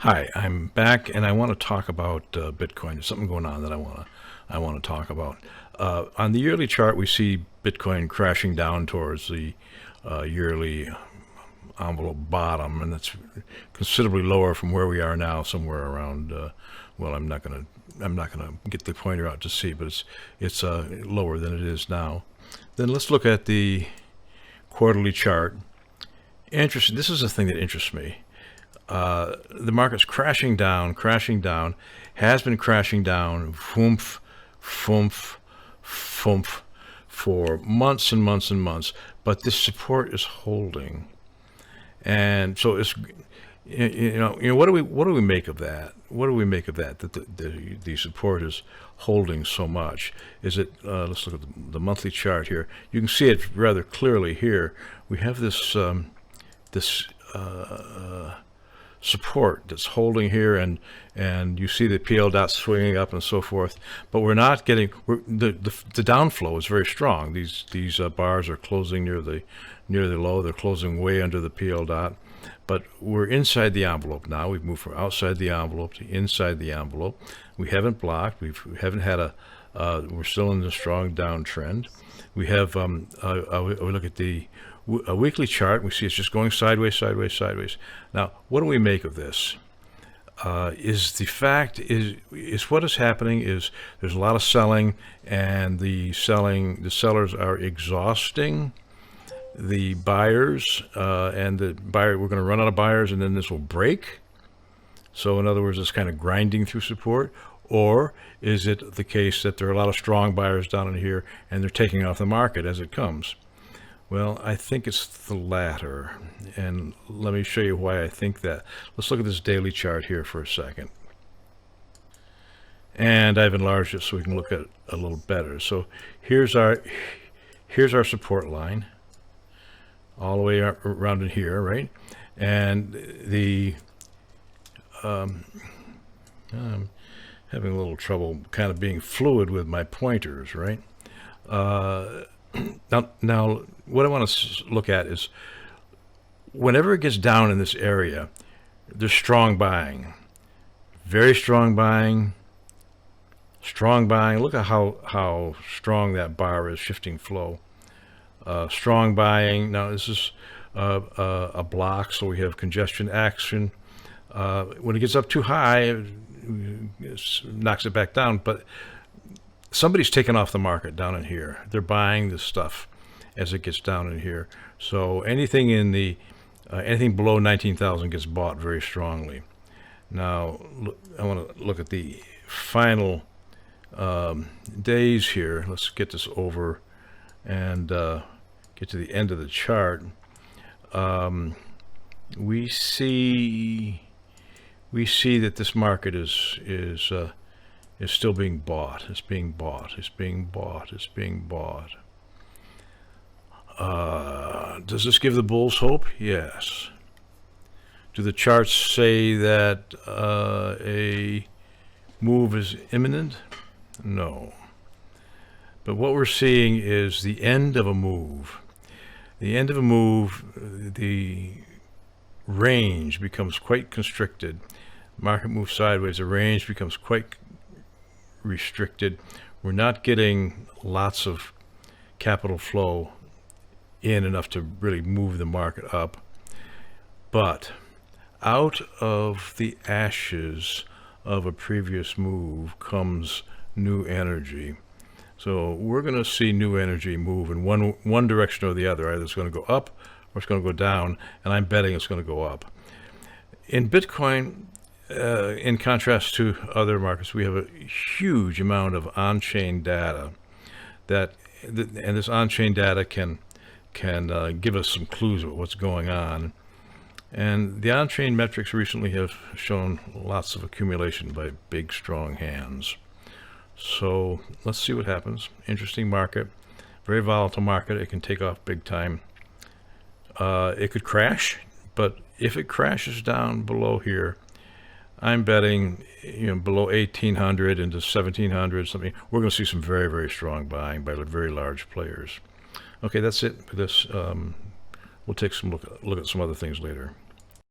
Hi, I'm back, and I want to talk about Bitcoin. There's something going on that I want to talk about. On the yearly chart, we see Bitcoin crashing down towards the yearly envelope bottom, and that's considerably lower from where we are now, somewhere around. Well, I'm not gonna get the pointer out to see, but it's lower than it is now. Then let's look at the quarterly chart. Interesting. This is the thing that interests me. The market's crashing down, has been crashing down, foomf, foomf, foomf, for months and months and months, but this support is holding. And so it's, what do we make of that? What do we make of that? That the support is holding so much? Is it? Let's look at the monthly chart here. You can see it rather clearly here. We have this support that's holding here, and you see the PL dot swinging up and so forth, but we're not getting the downflow is very strong. These bars are closing near the low. They're closing way under the PL dot, but we're inside the envelope now. We've moved from outside the envelope to inside the envelope. We haven't blocked. We haven't had we're still in the strong downtrend. We have we look at a weekly chart. We see it's just going sideways, sideways, sideways. Now, what do we make of this? Is what is happening is there's a lot of selling, and the sellers are exhausting the buyers, and we're going to run out of buyers, and then this will break. So in other words, it's kind of grinding through support. Or is it the case that there are a lot of strong buyers down in here, and they're taking off the market as it comes? Well, I think it's the latter, and let me show you why I think that. Let's look at this daily chart here for a second. And I've enlarged it so we can look at it a little better. So here's our support line, all the way around in here, right? And I'm having a little trouble kind of being fluid with my pointers, right? Now, what I want to look at is whenever it gets down in this area, there's strong buying, very strong buying, strong buying. Look at how strong that bar is, shifting flow. Strong buying. Now, this is a block, so we have congestion action. When it gets up too high, it knocks it back down, but somebody's taken off the market down in here. They're buying this stuff as it gets down in here. So anything in the anything below 19,000 gets bought very strongly. Now I want to look at the final days here. Let's get this over and get to the end of the chart. We see that this market is still being bought. It's being bought. It's being bought. It's being bought. Does this give the bulls hope? Yes. Do the charts say that a move is imminent? No. But what we're seeing is the end of a move. The end of a move, the range becomes quite constricted. Market moves sideways, the range becomes quite restricted. We're not getting lots of capital flow in enough to really move the market up. But out of the ashes of a previous move comes new energy. So we're going to see new energy move in one direction or the other. Either it's going to go up or it's going to go down, and I'm betting it's going to go up. In Bitcoin, in contrast to other markets, we have a huge amount of on-chain data and this on-chain data can give us some clues of what's going on. And the on-chain metrics recently have shown lots of accumulation by big, strong hands. So let's see what happens. Interesting market, very volatile market. It can take off big time. It could crash, but if it crashes down below here, I'm betting, below 1,800 into 1,700 something, we're going to see some very, very strong buying by very large players. Okay, that's it for this. We'll take some look at some other things later.